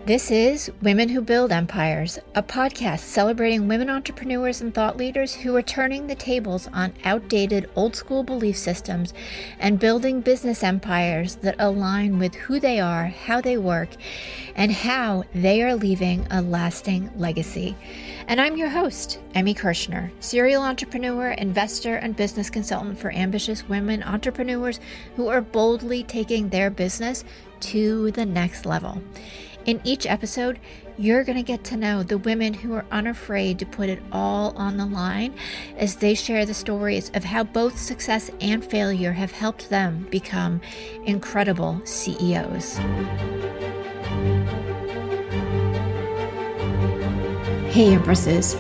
This is Women Who Build Empires, a podcast celebrating women entrepreneurs and thought leaders who are turning the tables on outdated old school belief systems and building business empires that align with who they are, how they work, and how they are leaving a lasting legacy. And I'm your host, Emmy Kirshner, serial entrepreneur, investor, and business consultant for ambitious women entrepreneurs who are boldly taking their business to the next level. In each episode, you're going to get to know the women who are unafraid to put it all on the line as they share the stories of how both success and failure have helped them become incredible CEOs. Hey, Empresses.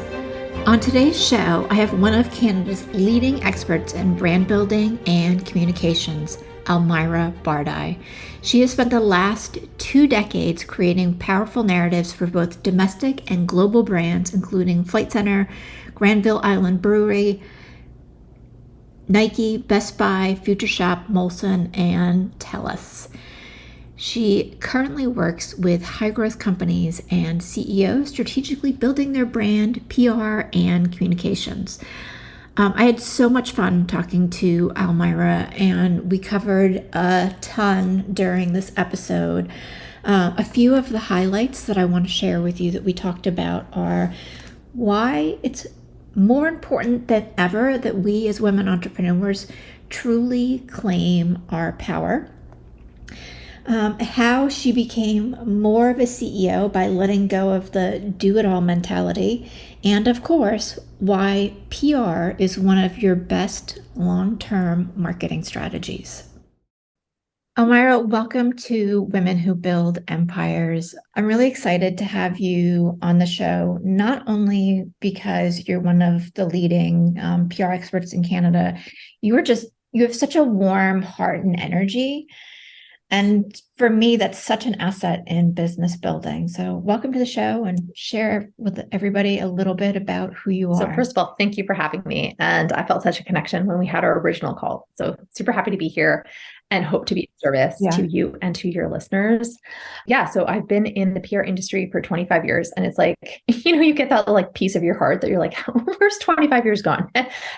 On today's show, I have one of Canada's leading experts in brand building and communications, Almira Bardai. She has spent the last 2 decades creating powerful narratives for both domestic and global brands, including Flight Centre, Granville Island Brewery, Nike, Best Buy, Future Shop, Molson, and TELUS. She currently works with high-growth companies and CEOs strategically building their brand, PR, and communications. I had so much fun talking to Almira, and we covered a ton during this episode. A few of the highlights that I want to share with you that we talked about are why it's more important than ever that we as women entrepreneurs truly claim our power. How she became more of a CEO by letting go of the do-it-all mentality, and of course, why PR is one of your best long-term marketing strategies. Almira, welcome to Women Who Build Empires. I'm really excited to have you on the show, not only because you're one of the leading PR experts in Canada, you have such a warm heart and energy. And for me, that's such an asset in business building. So welcome to the show and share with everybody a little bit about who you are. So first of all, thank you for having me. And I felt such a connection when we had our original call. So super happy to be here and hope to be of service to you and to your listeners. Yeah. So I've been in the PR industry for 25 years. And it's like, you get that like piece of your heart that you're like, where's 25 years gone?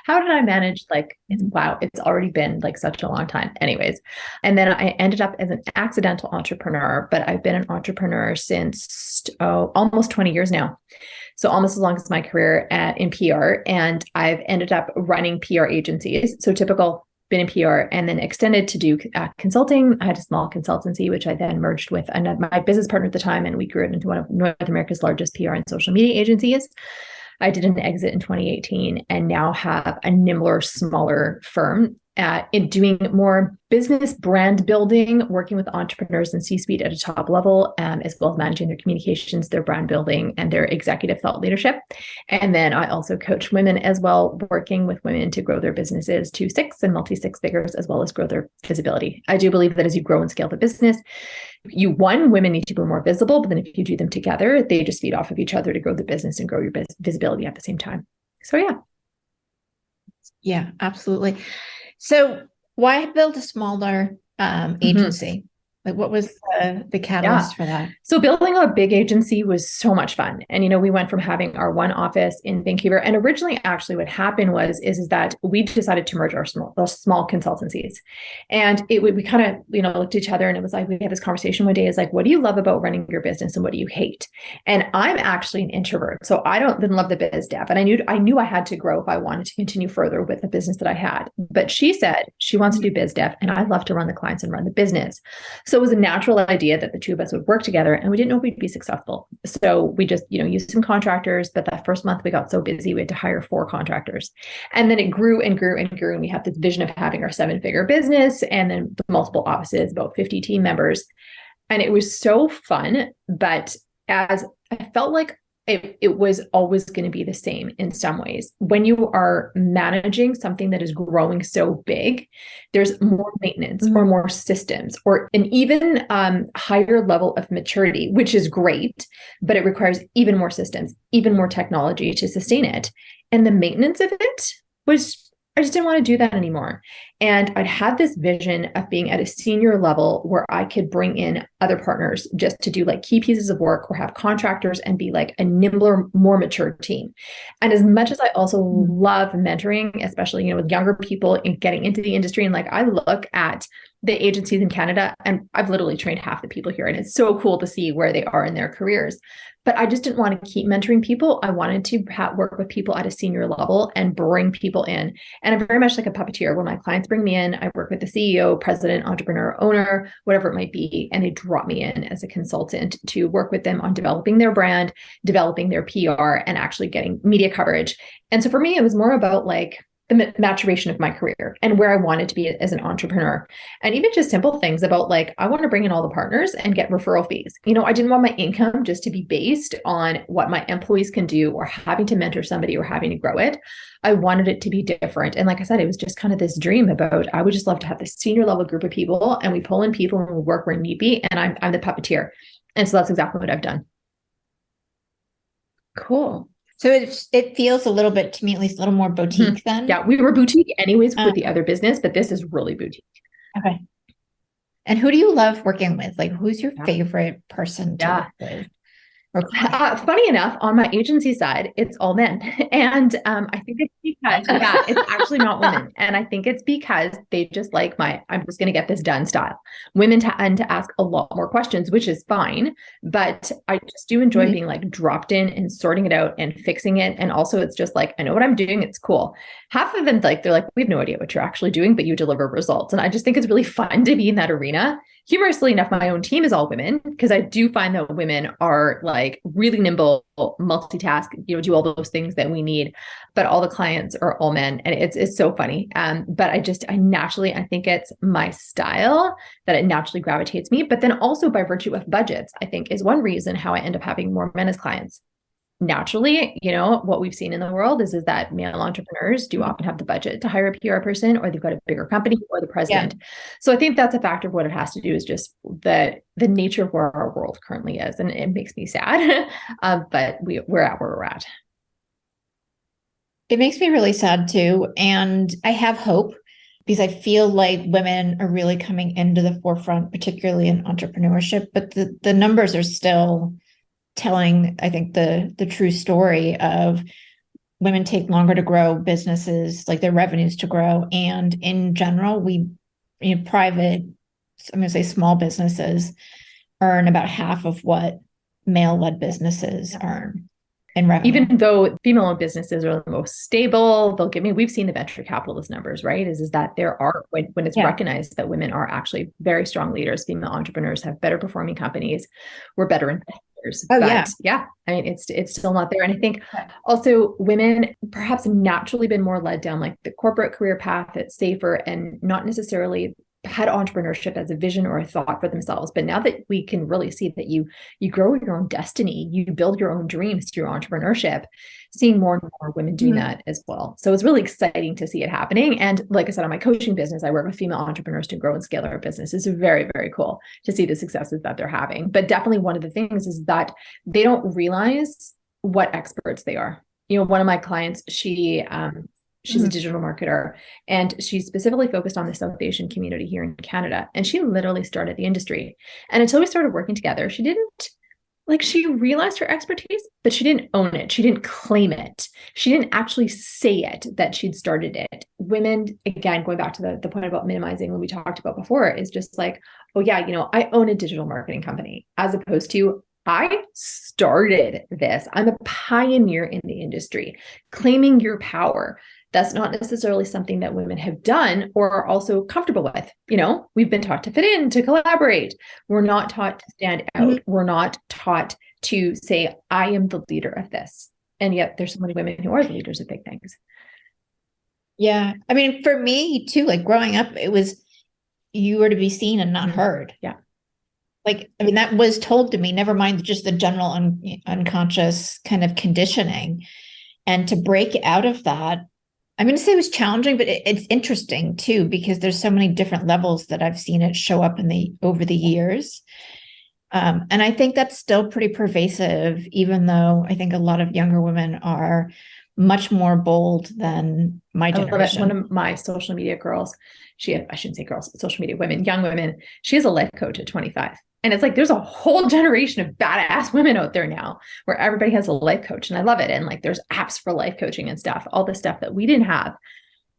How did I manage? Wow, it's already been like such a long time. Anyways. And then I ended up as an accidental entrepreneur, but I've been an entrepreneur since almost 20 years now. So almost as long as my career in PR. And I've ended up running PR agencies. So typical, been in PR and then extended to do consulting. I had a small consultancy, which I then merged with my business partner at the time. And we grew it into one of North America's largest PR and social media agencies. I did an exit in 2018 and now have a nimbler, smaller firm in doing more business brand building, working with entrepreneurs and C-suite at a top level, as well as managing their communications, their brand building, and their executive thought leadership. And then I also coach women as well, working with women to grow their businesses to 6 and multi-6 figures, as well as grow their visibility. I do believe that as you grow and scale the business, women need to be more visible, but then if you do them together, they just feed off of each other to grow the business and grow your visibility at the same time. So yeah. Yeah, absolutely. So why build a smaller agency? Like what was the catalyst for that? So building a big agency was so much fun. And, we went from having our one office in Vancouver. And originally, actually, what happened is that we decided to merge our small consultancies. And we kind of, looked at each other and it was like, we had this conversation one day is like, what do you love about running your business and what do you hate? And I'm actually an introvert. So I didn't love the biz dev. And I knew I had to grow if I wanted to continue further with the business that I had. But she said she wants to do biz dev and I love to run the clients and run the business. So it was a natural idea that the two of us would work together and we didn't know if we'd be successful. So we just, used some contractors, but that first month we got so busy, we had to hire 4 contractors. And then it grew and grew and grew. And we had this vision of having our 7-figure business and then the multiple offices, about 50 team members. And it was so fun, but as I felt like it was always going to be the same in some ways. When you are managing something that is growing so big, there's more maintenance or more systems or an even higher level of maturity, which is great, but it requires even more systems, even more technology to sustain it. And the maintenance of it was I just didn't want to do that anymore. And I'd had this vision of being at a senior level where I could bring in other partners just to do like key pieces of work or have contractors and be like a nimbler, more mature team. And as much as I also love mentoring, especially, with younger people and getting into the industry, and like I look at the agencies in Canada and I've literally trained half the people here, and it's so cool to see where they are in their careers. But I just didn't want to keep mentoring people. I wanted to work with people at a senior level and bring people in. And I'm very much like a puppeteer. When my clients bring me in, I work with the CEO, president, entrepreneur, owner, whatever it might be, and they drop me in as a consultant to work with them on developing their brand, developing their PR, and actually getting media coverage. And so for me, it was more about like the maturation of my career and where I wanted to be as an entrepreneur. And even just simple things about like, I want to bring in all the partners and get referral fees. I didn't want my income just to be based on what my employees can do or having to mentor somebody or having to grow it. I wanted it to be different. And like I said, it was just kind of this dream about, I would just love to have this senior level group of people and we pull in people and we work where need be. And I'm the puppeteer. And so that's exactly what I've done. Cool. So it feels a little bit, to me at least, a little more boutique then. Yeah, we were boutique anyways with the other business, but this is really boutique. Okay. And who do you love working with? Like, who's your favorite person to work with? Funny enough, on my agency side, it's all men. And I think it's because, it's actually not women. And I think it's because they just like I'm just going to get this done style. Women tend to ask a lot more questions, which is fine. But I just do enjoy being like dropped in and sorting it out and fixing it. And also it's just like, I know what I'm doing. It's cool. Half of them, they're like, we have no idea what you're actually doing, but you deliver results. And I just think it's really fun to be in that arena. Humorously enough, my own team is all women because I do find that women are like really nimble, multitask, do all those things that we need, but all the clients are all men. And it's so funny. But I think it's my style that it naturally gravitates me. But then also by virtue of budgets, I think is one reason how I end up having more men as clients. Naturally, what we've seen in the world is that male entrepreneurs do often have the budget to hire a PR person, or they've got a bigger company or the president. Yeah. So I think that's a factor of what it has to do is just the nature of where our world currently is. And it makes me sad, but we're at where we're at. It makes me really sad too. And I have hope because I feel like women are really coming into the forefront, particularly in entrepreneurship, but the numbers are still telling, I think, the true story of women take longer to grow businesses, like their revenues to grow. And in general, private, I'm going to say small businesses earn about half of what male-led businesses earn in revenue. Even though female-owned businesses are the most stable, we've seen the venture capitalist numbers, right? Is that there are, when it's recognized that women are actually very strong leaders, female entrepreneurs have better performing companies, we're better in yeah. I mean, it's still not there. And I think also women perhaps naturally been more led down like the corporate career path that's safer and not necessarily had entrepreneurship as a vision or a thought for themselves. But now that we can really see that you grow your own destiny, you build your own dreams through entrepreneurship, seeing more and more women doing that as well. So it's really exciting to see it happening. And like I said, on my coaching business, I work with female entrepreneurs to grow and scale their business. It's very, very cool to see the successes that they're having. But definitely one of the things is that they don't realize what experts they are. One of my clients, she's a digital marketer, and she's specifically focused on the South Asian community here in Canada. And she literally started the industry. And until we started working together, she realized her expertise, but she didn't own it. She didn't claim it. She didn't actually say it that she'd started it. Women, again, going back to the point about minimizing when we talked about before, is just like, oh yeah, I own a digital marketing company, as opposed to I started this. I'm a pioneer in the industry. Claiming your power. That's not necessarily something that women have done or are also comfortable with. We've been taught to fit in, to collaborate. We're not taught to stand out. We're not taught to say, I am the leader of this. And yet there's so many women who are the leaders of big things. Yeah. I mean, for me too, like growing up, it was, you were to be seen and not heard. Yeah. Like, I mean, that was told to me, never mind just the general unconscious kind of conditioning. And to break out of that, I'm going to say it was challenging, but it's interesting too, because there's so many different levels that I've seen it show up over the years. And I think that's still pretty pervasive, even though I think a lot of younger women are much more bold than my generation. I love it. One of my social media girls, I shouldn't say girls, social media women, young women, she is a life coach at 25. And it's like, there's a whole generation of badass women out there now where everybody has a life coach. And I love it. And like, there's apps for life coaching and stuff, all the stuff that we didn't have.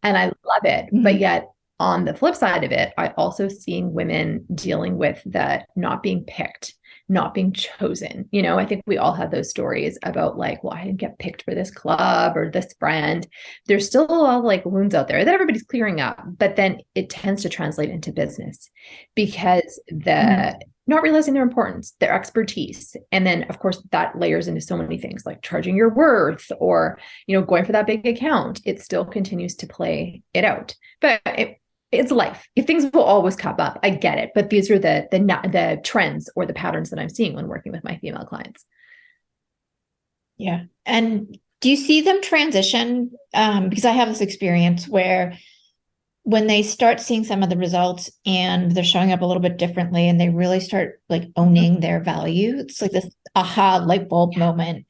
And I love it. Mm-hmm. But yet on the flip side of it, I also seeing women dealing with the not being picked, not being chosen. You know, I think we all have those stories about like, well, I didn't get picked for this club or this friend. There's still a lot of like wounds out there that everybody's clearing up, but then it tends to translate into business because not realizing their importance, their expertise. And then of course that layers into so many things like charging your worth or, you know, going for that big account. It still continues to play it out, but it's life. If things will always come up, I get it. But these are the trends or the patterns that I'm seeing when working with my female clients. Yeah. And do you see them transition? Because I have this experience where when they start seeing some of the results and they're showing up a little bit differently and they really start like owning their value, it's like this aha light bulb moment.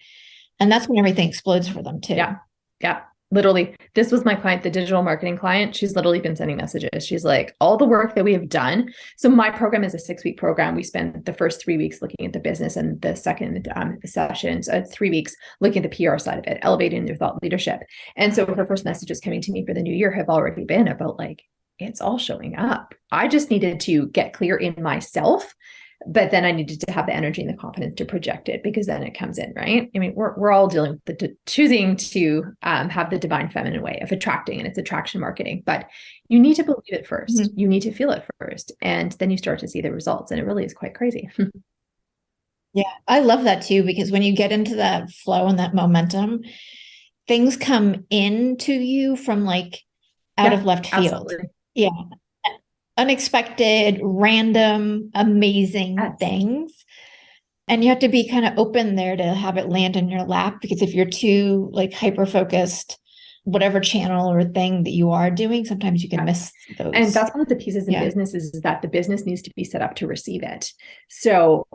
And that's when everything explodes for them too. Yeah. Yeah. Literally, this was my client, the digital marketing client. She's literally been sending messages. She's like, all the work that we have done. So my program is a 6-week program. We spend the first 3 weeks looking at the business and the second sessions, 3 weeks looking at the PR side of it, elevating their thought leadership. And so her first messages coming to me for the new year have already been about like, it's all showing up. I just needed to get clear in myself. But then I needed to have the energy and the confidence to project it because then it comes in, right? I mean, we're all dealing with choosing to have the divine feminine way of attracting, and it's attraction marketing. But you need to believe it first. Mm-hmm. You need to feel it first. And then you start to see the results. And it really is quite crazy. Yeah, I love that too, because when you get into that flow and that momentum, things come into you from like out of left field. Absolutely. Yeah. Unexpected, random, amazing things. And you have to be kind of open there to have it land in your lap, because if you're too like hyper-focused, whatever channel or thing that you are doing, sometimes you can miss those. And that's one of the pieces in business is that the business needs to be set up to receive it. So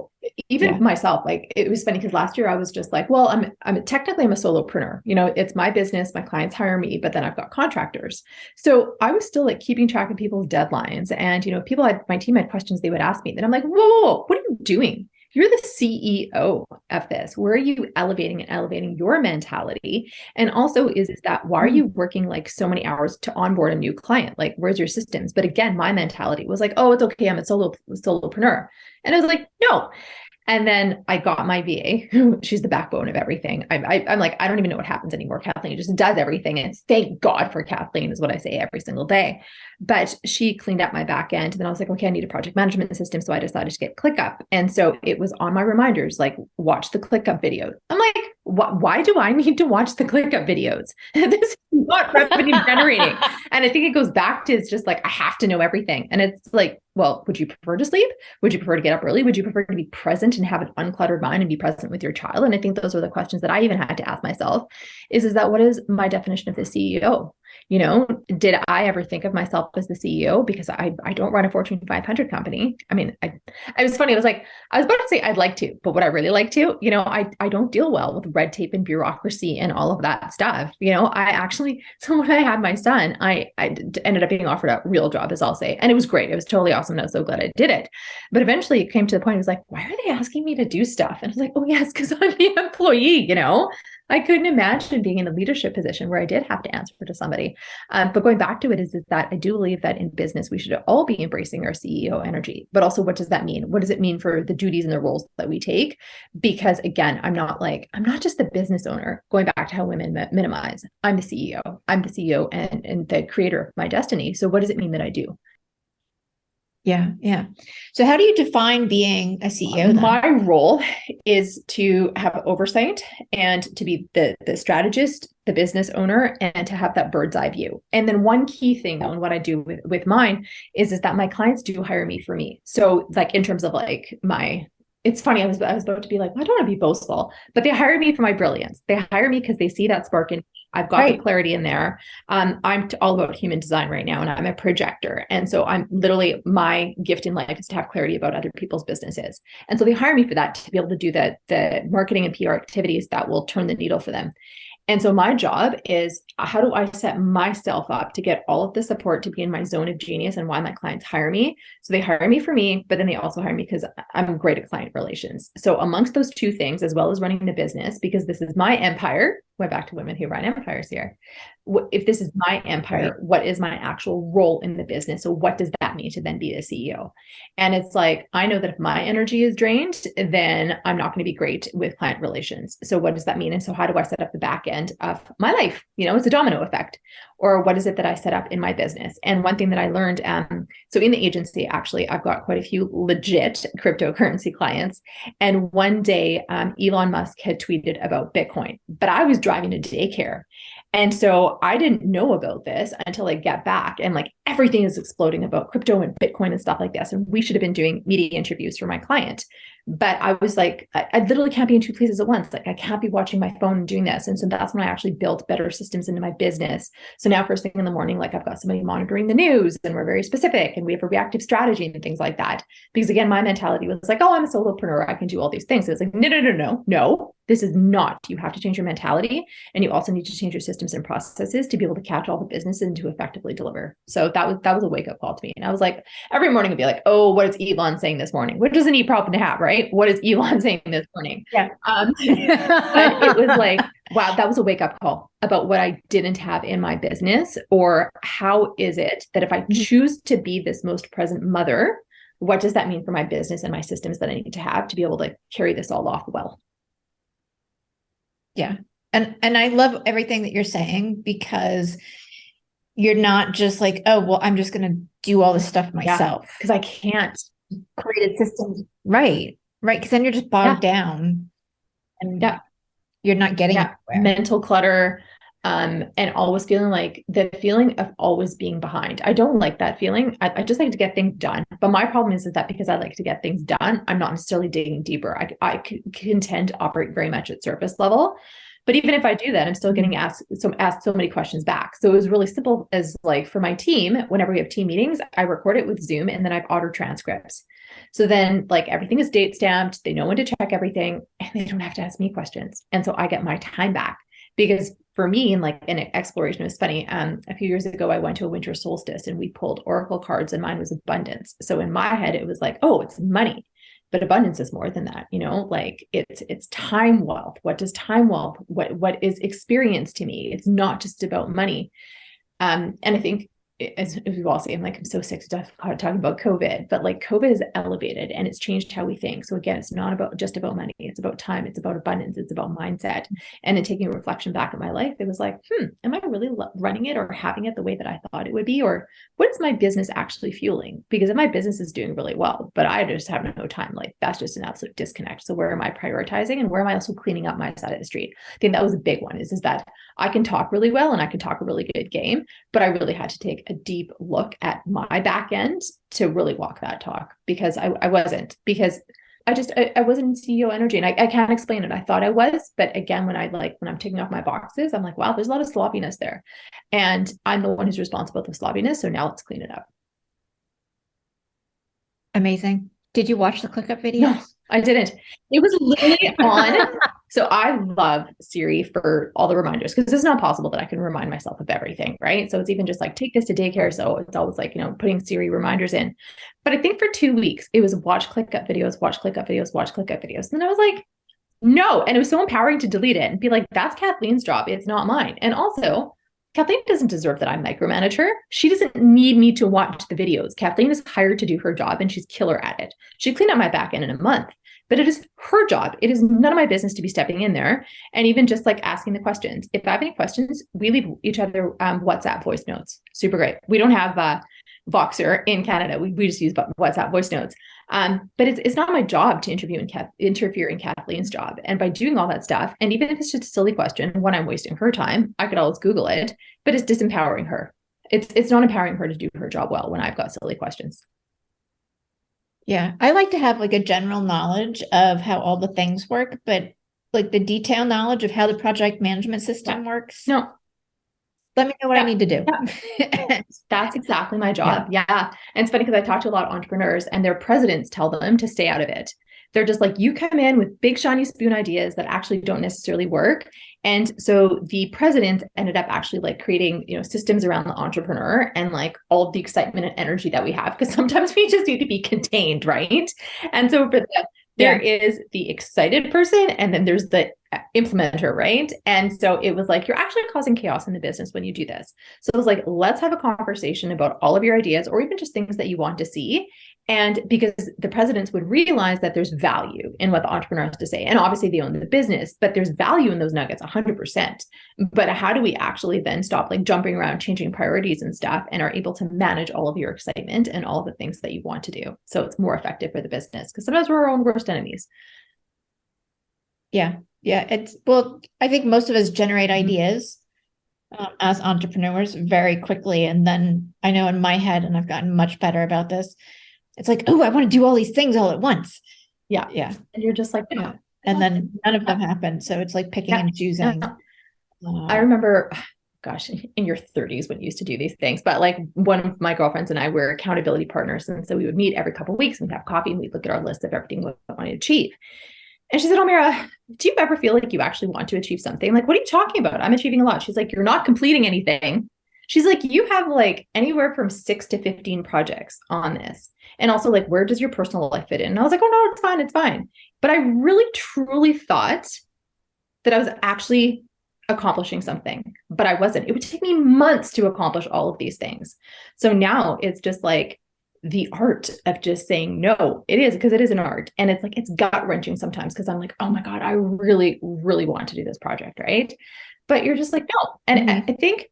even myself, like it was funny because last year I was just like, well, I'm technically I'm a solopreneur. You know, it's my business, my clients hire me, but then I've got contractors. So I was still like keeping track of people's deadlines. And, you know, my team had questions they would ask me. Then I'm like, whoa, what are you doing? You're the CEO of this. Where are you elevating your mentality? And also is that why are you working like so many hours to onboard a new client? Like, where's your systems? But again, my mentality was like, oh, it's okay. I'm a solopreneur. And I was like, no. And then I got my VA. She's the backbone of everything. I'm like, I don't even know what happens anymore. Kathleen just does everything. And thank God for Kathleen is what I say every single day. But she cleaned up my back end. And then I was like, okay, I need a project management system. So I decided to get ClickUp. And so it was on my reminders, like watch the ClickUp video. I'm like, why do I need to watch the ClickUp videos? This is not revenue generating. And I think it goes back to, it's just like, I have to know everything. And it's like, well, would you prefer to sleep? Would you prefer to get up early? Would you prefer to be present and have an uncluttered mind and be present with your child? And I think those are the questions that I even had to ask myself is that what is my definition of the CEO? You know, did I ever think of myself as the CEO? Because I don't run a Fortune 500 company. I mean, it was funny. I was about to say I'd like to, but would I really like to? You know, I don't deal well with red tape and bureaucracy and all of that stuff. You know, so when I had my son, I ended up being offered a real job, as I'll say. And it was great. It was totally awesome. And I was so glad I did it. But eventually it came to the point, it was like, why are they asking me to do stuff? And I was like, oh yes, because I'm the employee, you know? I couldn't imagine being in a leadership position where I did have to answer to somebody. But going back to it is that I do believe that in business, we should all be embracing our CEO energy. But also, what does that mean? What does it mean for the duties and the roles that we take? Because again, I'm not just the business owner, going back to how women minimize. I'm the CEO. I'm the CEO and the creator of my destiny. So what does it mean that I do? Yeah. Yeah. So how do you define being a CEO then? My role is to have oversight and to be the strategist, the business owner, and to have that bird's eye view. And then one key thing though, and what I do with mine is that my clients do hire me for me. So like in terms of like it's funny, I was about to be like, well, I don't want to be boastful, but they hire me for my brilliance. They hire me because they see that spark in. I've got the clarity in there. I'm all about human design right now, and I'm a projector. And so I'm literally, my gift in life is to have clarity about other people's businesses. And so they hire me for that, to be able to do the marketing and PR activities that will turn the needle for them. And so my job is, how do I set myself up to get all of the support to be in my zone of genius, and why my clients hire me? So they hire me for me, but then they also hire me because I'm great at client relations. So amongst those two things, as well as running the business, because this is my empire, went back to women who run empires here. If this is my empire, right, what is my actual role in the business? So what does that mean to then be a CEO? And it's like, I know that if my energy is drained, then I'm not going to be great with client relations. So what does that mean? And so how do I set up the back end of my life? It's a domino effect. Or what is it that I set up in my business? And one thing that I learned, so in the agency, actually, I've got quite a few legit cryptocurrency clients. And one day, Elon Musk had tweeted about Bitcoin, but I was driving to daycare. And so I didn't know about this until I get back, and like everything is exploding about crypto and Bitcoin and stuff like this. And we should have been doing media interviews for my client. But I was like, I literally can't be in two places at once. Like I can't be watching my phone and doing this. And so that's when I actually built better systems into my business. So now first thing in the morning, like I've got somebody monitoring the news, and we're very specific, and we have a reactive strategy and things like that. Because again, my mentality was like, oh, I'm a solopreneur, I can do all these things. It's like, no, this is not. You have to change your mentality, and you also need to change your systems and processes to be able to catch all the business and to effectively deliver. So that was a wake up call to me. And I was like, every morning I'd be like, oh, what is Elon saying this morning? Which is a neat problem to have, right? What is Elon saying this morning? Yeah. But it was like, wow, that was a wake up call about what I didn't have in my business, or how is it that if I choose to be this most present mother, what does that mean for my business and my systems that I need to have to be able to carry this all off well? Yeah. And I love everything that you're saying, because you're not just like, oh, well, I'm just going to do all this stuff myself. Because I can't. Create systems. Right. Because then you're just bogged down, and you're not getting anywhere. Mental clutter, and always feeling like the feeling of always being behind. I don't like that feeling. I just like to get things done. But my problem is that because I like to get things done, I'm not necessarily digging deeper. I can tend to operate very much at surface level. But even if I do that, I'm still getting asked so many questions back. So it was really simple, as like for my team, whenever we have team meetings, I record it with Zoom, and then I've auto transcripts. So then like everything is date stamped. They know when to check everything, and they don't have to ask me questions. And so I get my time back. Because for me, and like an exploration, was funny. A few years ago, I went to a winter solstice, and we pulled oracle cards, and mine was abundance. So in my head, it was like, oh, it's money. But abundance is more than that, like it's time wealth. What does time wealth, what is experience to me? It's not just about money. And I think, as we've all seen, I'm so sick to death talking about COVID, but like COVID is elevated, and it's changed how we think. So again, it's not just about money. It's about time. It's about abundance. It's about mindset. And in taking a reflection back at my life, it was like, am I really running it or having it the way that I thought it would be? Or what is my business actually fueling? Because if my business is doing really well, but I just have no time, like that's just an absolute disconnect. So where am I prioritizing, and where am I also cleaning up my side of the street? I think that was a big one, is that I can talk really well, and I can talk a really good game, but I really had to take a deep look at my back end to really walk that talk, because I wasn't, because I wasn't in CEO energy, and I can't explain it. I thought I was, but again, when I'm taking off my boxes, I'm like, wow, there's a lot of sloppiness there, and I'm the one who's responsible for the sloppiness. So now let's clean it up. Amazing. Did you watch the ClickUp video? No, I didn't. It was literally on. So I love Siri for all the reminders, because it's not possible that I can remind myself of everything, right? So it's even just like, take this to daycare. So it's always like, putting Siri reminders in. But I think for 2 weeks, it was watch ClickUp videos, watch ClickUp videos, watch ClickUp videos. And then I was like, no. And it was so empowering to delete it and be like, that's Kathleen's job. It's not mine. And also, Kathleen doesn't deserve that I micromanage her. She doesn't need me to watch the videos. Kathleen is hired to do her job, and she's killer at it. She'd clean up my back end in a month, but it is her job. It is none of my business to be stepping in there and even just like asking the questions. If I have any questions, we leave each other WhatsApp voice notes. Super great. We don't have Voxer in Canada. We just use WhatsApp voice notes. But it's not my job to interfere in Kathleen's job. And by doing all that stuff, and even if it's just a silly question, when I'm wasting her time, I could always Google it, but it's disempowering her. It's not empowering her to do her job well when I've got silly questions. Yeah. I like to have like a general knowledge of how all the things work, but like the detailed knowledge of how the project management system works. No. Let me know what I need to do. That's exactly my job. Yeah. And it's funny because I talk to a lot of entrepreneurs, and their presidents tell them to stay out of it. They're just like, you come in with big shiny spoon ideas that actually don't necessarily work. And so the president ended up actually like creating, systems around the entrepreneur and like all of the excitement and energy that we have, because sometimes we just need to be contained, right? And so for them, there is the excited person, and then there's the implementer, right? And so it was like, you're actually causing chaos in the business when you do this. So it was like, let's have a conversation about all of your ideas, or even just things that you want to see. And because the presidents would realize that there's value in what the entrepreneur has to say. And obviously they own the business, but there's value in those nuggets 100%. But how do we actually then stop like jumping around, changing priorities and stuff, and are able to manage all of your excitement and all of the things that you want to do? So it's more effective for the business, because sometimes we're our own worst enemies. Yeah. I think most of us generate ideas as entrepreneurs very quickly. And then I know in my head, and I've gotten much better about this, it's like, oh, I want to do all these things all at once. Yeah. And you're just like, yeah. And then none of them happen. So it's like picking and choosing. I remember, gosh, in your 30s when you used to do these things, but like one of my girlfriends and I were accountability partners. And so we would meet every couple of weeks and we'd have coffee and we'd look at our list of everything we wanted to achieve. And she said, Almira, do you ever feel like you actually want to achieve something? Like, what are you talking about? I'm achieving a lot. She's like, you're not completing anything. She's like, you have like anywhere from 6 to 15 projects on this. And also like, where does your personal life fit in? And I was like, oh no, it's fine. It's fine. But I really, truly thought that I was actually accomplishing something, but I wasn't. It would take me months to accomplish all of these things. So now it's just like the art of just saying no. It is, because it is an art. And it's like, it's gut wrenching sometimes, because I'm like, oh my God, I really, really want to do this project. Right. But you're just like, no. And I think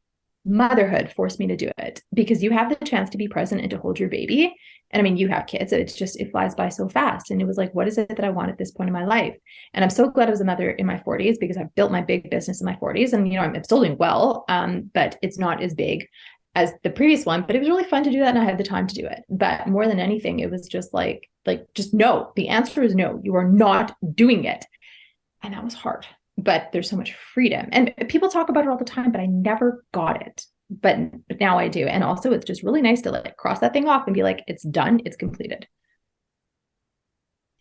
motherhood forced me to do it, because you have the chance to be present and to hold your baby. And I mean, you have kids, it's just, it flies by so fast. And it was like, what is it that I want at this point in my life? And I'm so glad I was a mother in my 40s, because I've built my big business in my 40s, and, I'm still doing well. But it's not as big as the previous one, but it was really fun to do that. And I had the time to do it. But more than anything, it was just like, just no, the answer is no, you are not doing it. And that was hard, but there's so much freedom, and people talk about it all the time, but I never got it. But now I do. And also it's just really nice to like cross that thing off and be like, it's done, it's completed.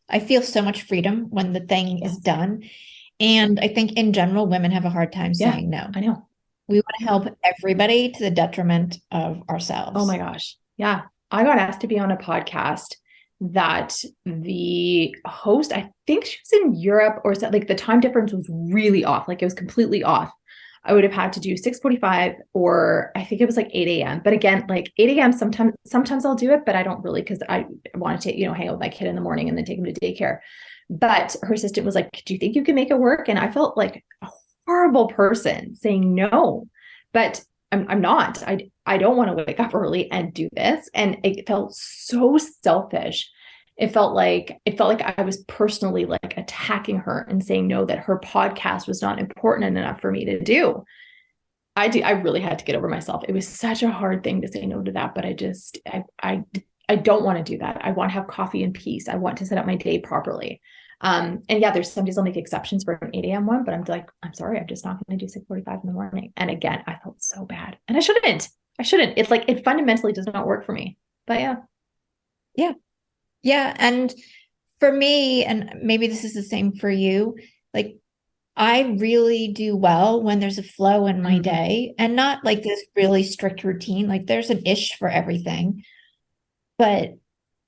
I feel so much freedom when the thing is done. And I think in general, women have a hard time saying no. I know. We want to help everybody to the detriment of ourselves. Oh my gosh. Yeah. I got asked to be on a podcast that the host, I think she was in Europe, or like the time difference was really off. Like it was completely off. I would have had to do 6:45, or I think it was like 8 a.m. But again, like 8 a.m. sometimes I'll do it, but I don't really, because I want to take, hang out with my kid in the morning and then take him to daycare. But her assistant was like, do you think you can make it work? And I felt like a horrible person saying no, but I'm not. I don't want to wake up early and do this. And it felt so selfish. It felt like I was personally like attacking her and saying no, that her podcast was not important enough for me to do. I really had to get over myself. It was such a hard thing to say no to that, but I don't want to do that. I want to have coffee in peace. I want to set up my day properly. And yeah, there's some days I'll make exceptions for an 8 a.m. one, but I'm like, I'm sorry, I'm just not going to do 6:45 in the morning. And again, I felt so bad, and I shouldn't. It's like, it fundamentally does not work for me, but yeah. Yeah. And for me, and maybe this is the same for you, like I really do well when there's a flow in my day, and not like this really strict routine. Like there's an ish for everything, but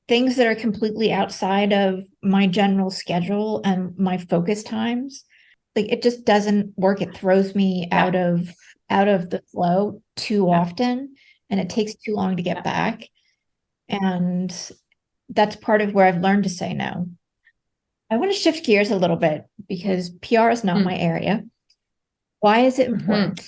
things that are completely outside of my general schedule and my focus times, like it just doesn't work. It throws me out of the flow too often, and it takes too long to get back. And that's part of where I've learned to say no. I want to shift gears a little bit, because PR is not my area. Why is it important?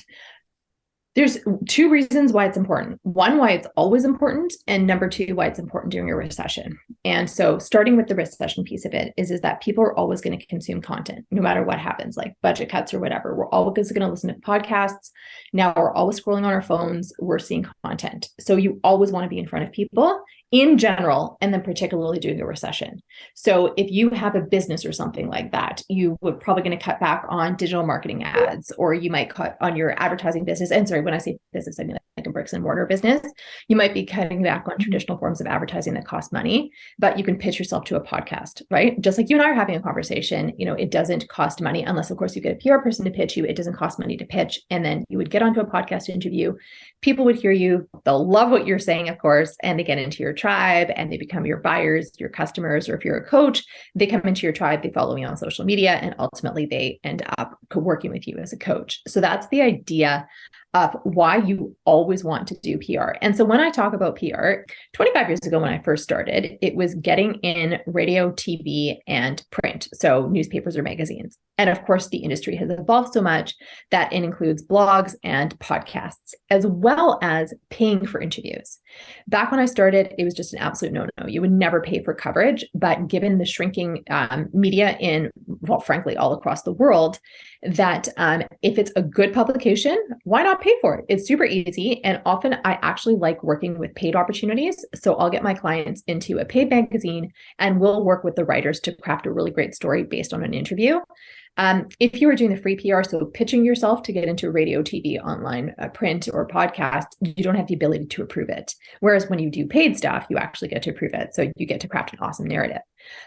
There's 2 reasons why it's important. One, why it's always important. And number 2, why it's important during a recession. And so starting with the recession piece of it is that people are always going to consume content, no matter what happens, like budget cuts or whatever. We're always going to listen to podcasts. Now we're always scrolling on our phones. We're seeing content. So you always want to be in front of people in general, and then particularly during a recession. So if you have a business or something like that, you would probably going to cut back on digital marketing ads, or you might cut on your advertising business. And sorry, when I say business, I mean like a bricks and mortar business, you might be cutting back on traditional forms of advertising that cost money, but you can pitch yourself to a podcast, right? Just like you and I are having a conversation, it doesn't cost money unless, of course, you get a PR person to pitch you. It doesn't cost money to pitch. And then you would get onto a podcast interview. People would hear you. They'll love what you're saying, of course, and they get into your tribe and they become your buyers, your customers, or if you're a coach, they come into your tribe, they follow you on social media, and ultimately they end up working with you as a coach. So that's the idea of why you always want to do PR. And so when I talk about PR, 25 years ago, when I first started, it was getting in radio, TV, and print. So newspapers or magazines. And of course, the industry has evolved so much that it includes blogs and podcasts, as well as paying for interviews. Back when I started, it was just an absolute no-no. You would never pay for coverage, but given the shrinking media frankly, all across the world, that if it's a good publication, why not pay for it? It's super easy. And often I actually like working with paid opportunities. So I'll get my clients into a paid magazine and we'll work with the writers to craft a really great story based on an interview. If you were doing the free PR, so pitching yourself to get into radio, TV, online, print, or podcast, you don't have the ability to approve it. Whereas when you do paid stuff, you actually get to approve it. So you get to craft an awesome narrative.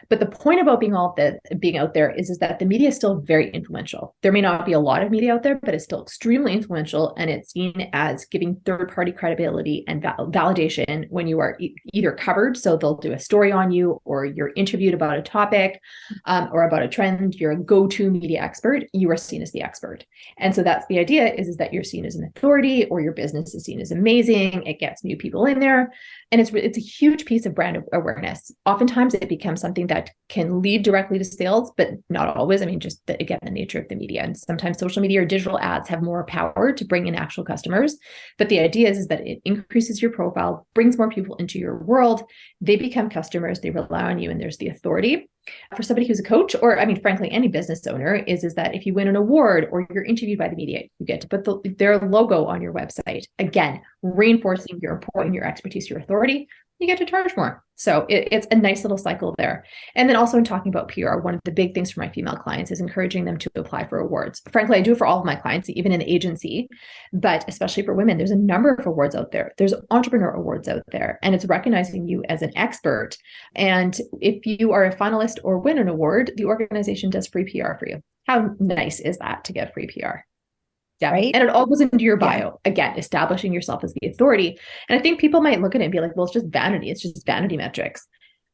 But the point about being out there is that the media is still very influential. There may not be a lot of media out there, but it's still extremely influential. And it's seen as giving third-party credibility and validation when you are either covered. So they'll do a story on you, or you're interviewed about a topic or about a trend. You're a go-to media expert. You are seen as the expert. And so that's the idea is that you're seen as an authority, or your business is seen as amazing. It gets new people in there. And it's a huge piece of brand awareness. Oftentimes it becomes something that can lead directly to sales, but not always. I mean, just again, the nature of the media. And sometimes social media or digital ads have more power to bring in actual customers. But the idea is that it increases your profile, brings more people into your world. They become customers, they rely on you, and there's the authority. For somebody who's a coach, or I mean, frankly, any business owner, is that if you win an award or you're interviewed by the media, you get to put their logo on your website. Again, reinforcing your importance, your expertise, your authority. You get to charge more. So it's a nice little cycle there. And then also in talking about PR, one of the big things for my female clients is encouraging them to apply for awards. Frankly, I do it for all of my clients, even in the agency, but especially for women, there's a number of awards out there. There's entrepreneur awards out there, and it's recognizing you as an expert. And if you are a finalist or win an award, the organization does free PR for you. How nice is that to get free PR? Yeah. Right. And it all goes into your bio. Yeah. Again, establishing yourself as the authority. And I think people might look at it and be like, well, it's just vanity. It's just vanity metrics.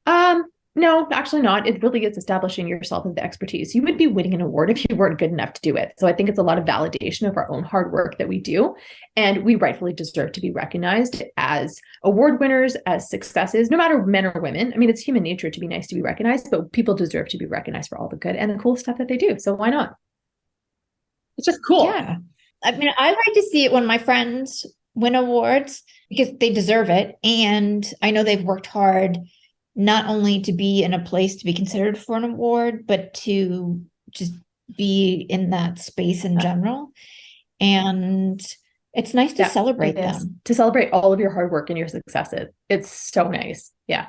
No, actually not. It really is establishing yourself as the expertise. You would be winning an award if you weren't good enough to do it. So I think it's a lot of validation of our own hard work that we do. And we rightfully deserve to be recognized as award winners, as successes, no matter men or women. I mean, it's human nature to be nice to be recognized, but people deserve to be recognized for all the good and the cool stuff that they do. So why not? It's just cool. Yeah. I mean, I like to see it when my friends win awards because they deserve it. And I know they've worked hard not only to be in a place to be considered for an award, but to just be in that space in general. And it's nice to celebrate them. To celebrate all of your hard work and your successes. It's so nice. Yeah.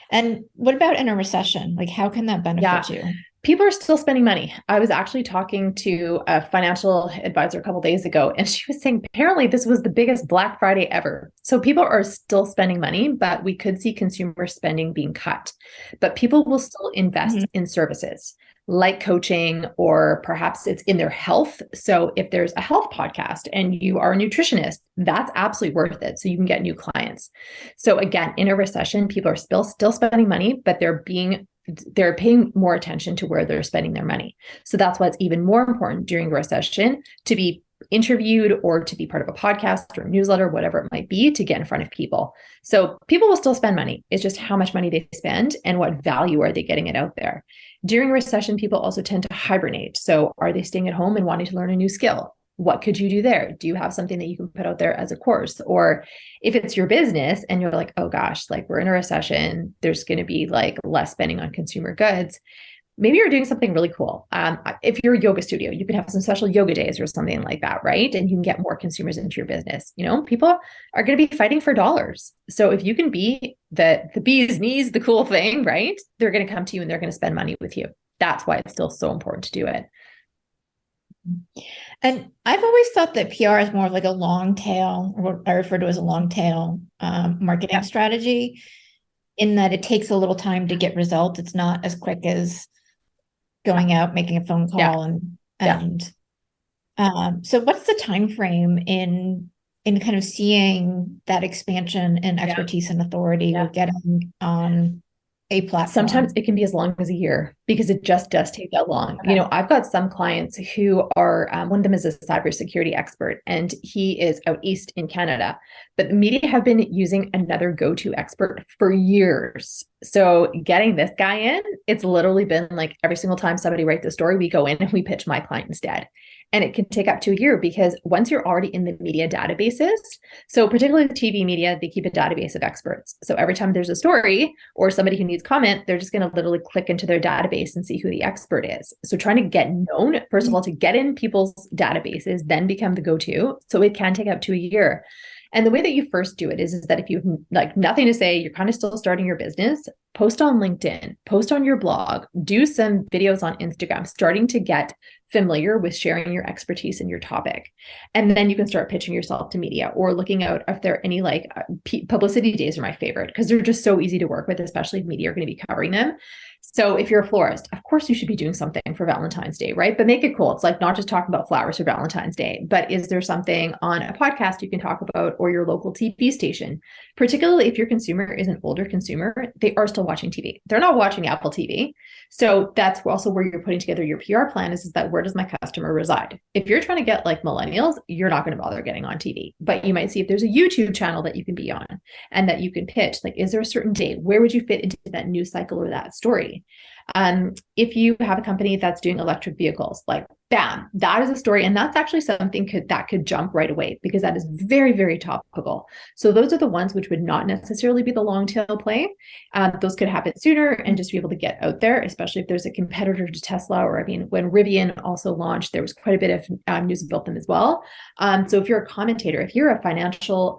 And what about in a recession? Like, how can that benefit you? People are still spending money. I was actually talking to a financial advisor a couple of days ago, and she was saying apparently this was the biggest Black Friday ever. So people are still spending money, but we could see consumer spending being cut. But people will still invest in services like coaching, or perhaps it's in their health. So if there's a health podcast and you are a nutritionist, that's absolutely worth it. So you can get new clients. So again, in a recession, people are still spending money, but they're paying more attention to where they're spending their money. So that's why it's even more important during a recession to be interviewed or to be part of a podcast or a newsletter, whatever it might be, to get in front of people. So people will still spend money. It's just how much money they spend and what value are they getting it out there. During recession, people also tend to hibernate. So are they staying at home and wanting to learn a new skill? What could you do there? Do you have something that you can put out there as a course? Or if it's your business and you're like, oh gosh, like we're in a recession, there's going to be like less spending on consumer goods. Maybe you're doing something really cool. If you're a yoga studio, you can have some special yoga days or something like that, right? And you can get more consumers into your business. You know, people are going to be fighting for dollars. So if you can be the bee's knees, the cool thing, right? They're going to come to you and they're going to spend money with you. That's why it's still so important to do it. And I've always thought that PR is more of like a long tail, or what I refer to as a long tail marketing strategy, in that it takes a little time to get results. It's not as quick as going out, making a phone call, so what's the time frame in kind of seeing that expansion and expertise and authority or getting on a platform? Sometimes it can be as long as a year because it just does take that long. Okay. I've got some clients who are, one of them is a cybersecurity expert and he is out east in Canada, but the media have been using another go-to expert for years. So getting this guy in, it's literally been like every single time somebody writes a story, we go in and we pitch my client instead. And it can take up to a year because once you're already in the media databases, so particularly the TV media, they keep a database of experts. So every time there's a story or somebody who needs comment, they're just going to literally click into their database and see who the expert is. So trying to get known, first of all, to get in people's databases, then become the go-to. So it can take up to a year. And the way that you first do it is that if you have like nothing to say, you're kind of still starting your business, post on LinkedIn, post on your blog, do some videos on Instagram, starting to get familiar with sharing your expertise in your topic. And then you can start pitching yourself to media or looking out if there are any like publicity days are my favorite because they're just so easy to work with, especially if media are going to be covering them. So if you're a florist, of course you should be doing something for Valentine's Day, right? But make it cool. It's like not just talking about flowers for Valentine's Day, but is there something on a podcast you can talk about or your local TV station? Particularly if your consumer is an older consumer, they are still watching TV. They're not watching Apple TV. So that's also where you're putting together your PR plan is that where does my customer reside? If you're trying to get like millennials, you're not going to bother getting on TV, but you might see if there's a YouTube channel that you can be on and that you can pitch, like, is there a certain date? Where would you fit into that news cycle or that story? If you have a company that's doing electric vehicles, like bam, that is a story. And that's actually something that could jump right away because that is very, very topical. So those are the ones which would not necessarily be the long tail play. Those could happen sooner and just be able to get out there, especially if there's a competitor to Tesla, or I mean, when Rivian also launched, there was quite a bit of news about them as well. So if you're a commentator, if you're a financial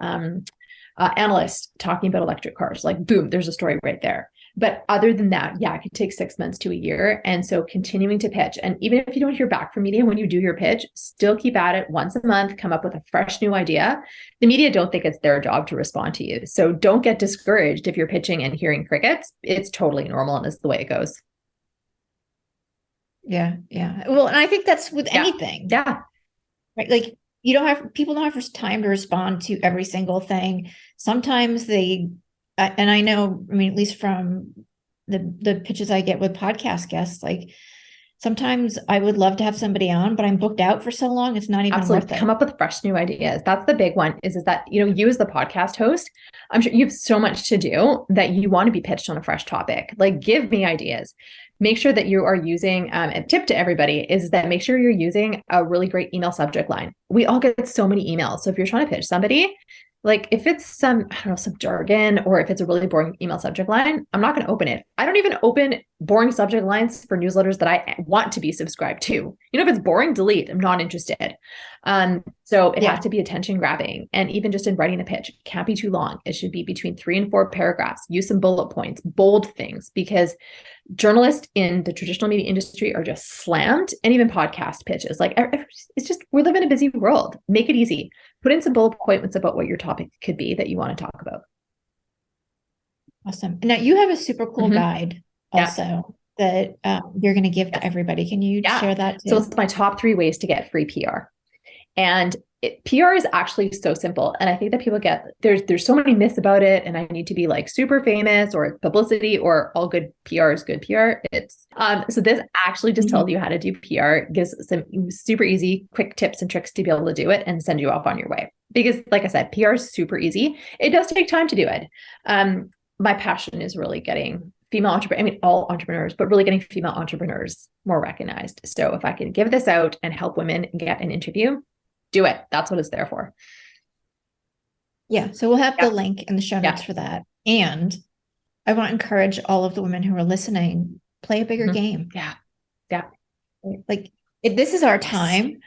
analyst talking about electric cars, like boom, there's a story right there. But other than that, yeah, it could take 6 months to a year. And so continuing to pitch. And even if you don't hear back from media when you do your pitch, still keep at it once a month, come up with a fresh new idea. The media don't think it's their job to respond to you. So don't get discouraged if you're pitching and hearing crickets. It's totally normal and it's the way it goes. Yeah. Yeah. Well, and I think that's with anything. Yeah. Right. Like people don't have time to respond to every single thing. Sometimes and I know, I mean, at least from the pitches I get with podcast guests, like sometimes I would love to have somebody on, but I'm booked out for so long, it's not even worth it. Come up with fresh new ideas. That's the big one is that, you as the podcast host, I'm sure you have so much to do that you want to be pitched on a fresh topic. Like give me ideas. Make sure that you are using, a tip to everybody is that make sure you're using a really great email subject line. We all get so many emails. So if you're trying to pitch somebody, like if it's some jargon or if it's a really boring email subject line, I'm not going to open it. I don't even open boring subject lines for newsletters that I want to be subscribed to. If it's boring, delete. I'm not interested. So it has to be attention grabbing. And even just in writing a pitch, it can't be too long. It should be between 3 and 4 paragraphs. Use some bullet points, bold things, because journalists in the traditional media industry are just slammed, and even podcast pitches. Like it's just, we live in a busy world. Make it easy. Put in some bullet points about what your topic could be that you want to talk about. Awesome. Now you have a super cool guide also that you're going to give to everybody. Can you share that too? So it's my top 3 ways to get free PR. And PR is actually so simple. And I think that people there's so many myths about it. And I need to be like super famous or publicity or all good PR is good PR. So this actually just tells you how to do PR, gives some super easy, quick tips and tricks to be able to do it and send you off on your way. Because like I said, PR is super easy. It does take time to do it. My passion is really getting female entrepreneurs, I mean, all entrepreneurs, but really getting female entrepreneurs more recognized. So if I can give this out and help women get an interview, do it. That's what it's there for. Yeah. So we'll have the link in the show notes for that. And I want to encourage all of the women who are listening, play a bigger game. Yeah. Yeah. Like if this is our time,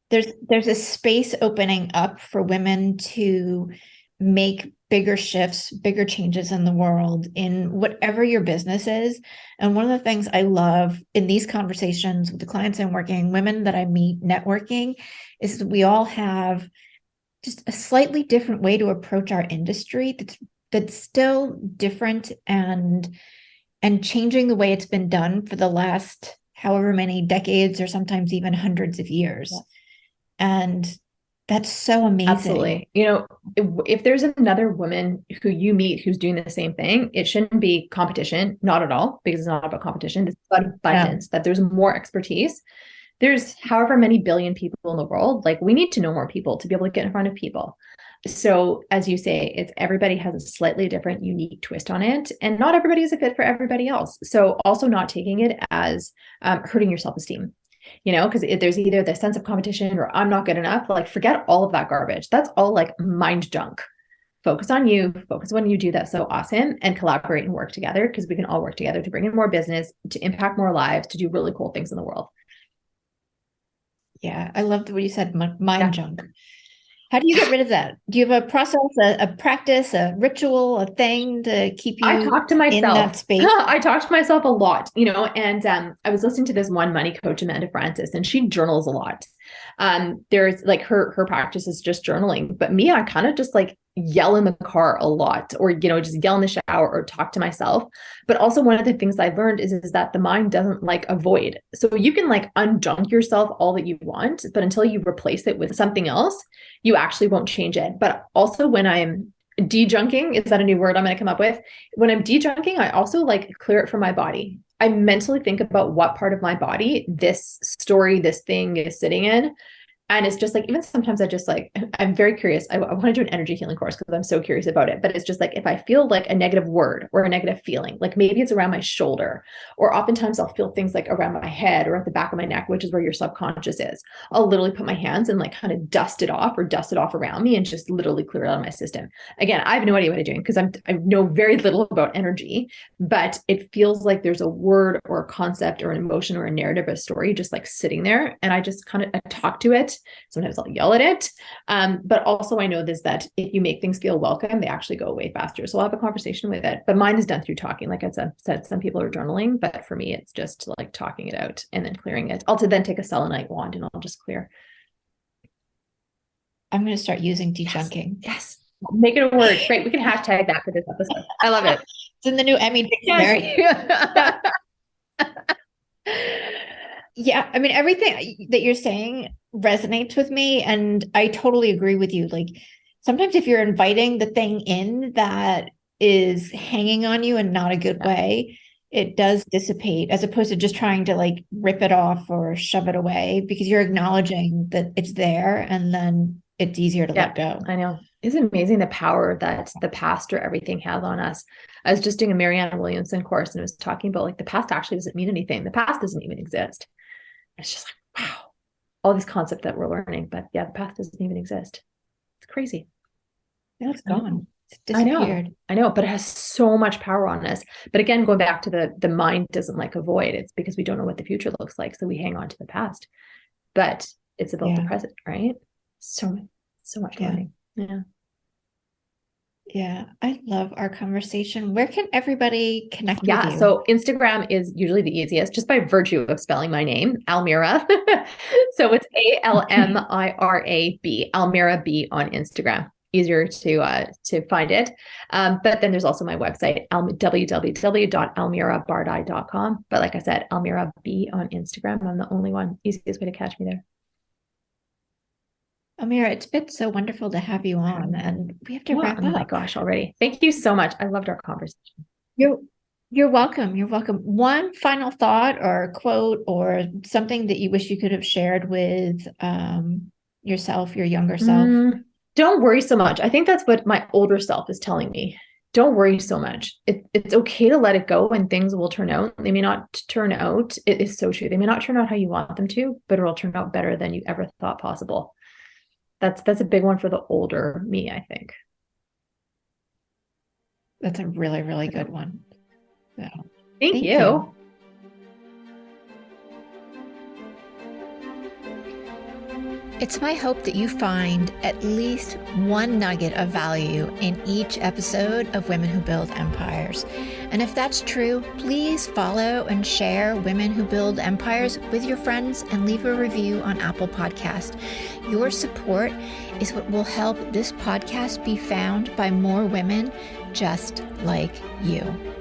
there's a space opening up for women to make bigger shifts, bigger changes in the world, in whatever your business is. And one of the things I love in these conversations with the clients I'm working, women that I meet networking, is that we all have just a slightly different way to approach our industry that's still different and changing the way it's been done for the last however many decades or sometimes even hundreds of years. Yeah. And that's so amazing. Absolutely. You know, if there's another woman who you meet who's doing the same thing, it shouldn't be competition, not at all, because it's not about competition. It's about abundance, that there's more expertise. There's however many billion people in the world, like we need to know more people to be able to get in front of people. So as you say, it's everybody has a slightly different, unique twist on it, and not everybody is a fit for everybody else. So also not taking it as hurting your self-esteem. You know, because there's either the sense of competition or I'm not good enough, like forget all of that garbage. That's all like mind junk. Focus on you, focus when you do that so awesome, and collaborate and work together, because we can all work together to bring in more business, to impact more lives, to do really cool things in the world. Yeah, I loved what you said, mind junk. How do you get rid of that? Do you have a process, a practice, a ritual, a thing to keep you I talk to myself in that space? I talk to myself a lot, you know, and I was listening to this one money coach, Amanda Francis, and she journals a lot. There's like her practice is just journaling, but me, I kind of just like yell in the car a lot, or, you know, just yell in the shower or talk to myself. But also one of the things I learned is that the mind doesn't like a void. So you can like unjunk yourself all that you want, but until you replace it with something else, you actually won't change it. But also when I'm de-junking, is that a new word I'm going to come up with? When I'm de-junking, I also like clear it from my body. I mentally think about what part of my body this story, this thing is sitting in. And it's just like, even sometimes I just like, I'm very curious. I want to do an energy healing course because I'm so curious about it. But it's just like, if I feel like a negative word or a negative feeling, like maybe it's around my shoulder, or oftentimes I'll feel things like around my head or at the back of my neck, which is where your subconscious is. I'll literally put my hands and like kind of dust it off around me and just literally clear it out of my system. Again, I have no idea what I'm doing because I know very little about energy, but it feels like there's a word or a concept or an emotion or a narrative, a story just like sitting there. And I just kind of talk to it. Sometimes I'll yell at it. But also I know this, that if you make things feel welcome, they actually go away faster. So I'll have a conversation with it. But mine is done through talking. Like I said, some people are journaling, but for me, it's just like talking it out and then clearing it. I'll then take a selenite wand and I'll just clear. I'm going to start using de-junking. Yes. Make it a word. Great. We can hashtag that for this episode. I love it. It's in the new Emmy dictionary. Yes. Yeah, I mean, everything that you're saying resonates with me, and I totally agree with you. Like sometimes if you're inviting the thing in that is hanging on you in not a good way, it does dissipate, as opposed to just trying to like rip it off or shove it away, because you're acknowledging that it's there and then it's easier to let go. I know. Isn't it amazing the power that the past or everything has on us? I was just doing a Marianne Williamson course and it was talking about like the past actually doesn't mean anything. The past doesn't even exist. It's just like, wow, all these concepts that we're learning, but yeah, the past doesn't even exist. It's crazy. Yeah, it's gone. It's disappeared. I know, but it has so much power on us. But again, going back to the mind doesn't like a void. It's because we don't know what the future looks like. So we hang on to the past, but it's about the present, right? So much learning. Yeah. Yeah, I love our conversation. Where can everybody connect with you? So Instagram is usually the easiest, just by virtue of spelling my name, Almira. So it's ALMIRAB, Almira B on Instagram. Easier to find it. But then there's also my website, www.almirabardai.com. But like I said, Almira B on Instagram. I'm the only one. Easiest way to catch me there. Almira, it's been so wonderful to have you on, and we have to wrap up. Oh my gosh, already. Thank you so much. I loved our conversation. You're welcome. You're welcome. One final thought or quote or something that you wish you could have shared with yourself, your younger self. Don't worry so much. I think that's what my older self is telling me. Don't worry so much. It's okay to let it go, and things will turn out. They may not turn out. It is so true. They may not turn out how you want them to, but it'll turn out better than you ever thought possible. That's a big one for the older me, I think. That's a really, really good one. So, thank you. It's my hope that you find at least one nugget of value in each episode of Women Who Build Empires. And if that's true, please follow and share Women Who Build Empires with your friends and leave a review on Apple Podcast. Your support is what will help this podcast be found by more women just like you.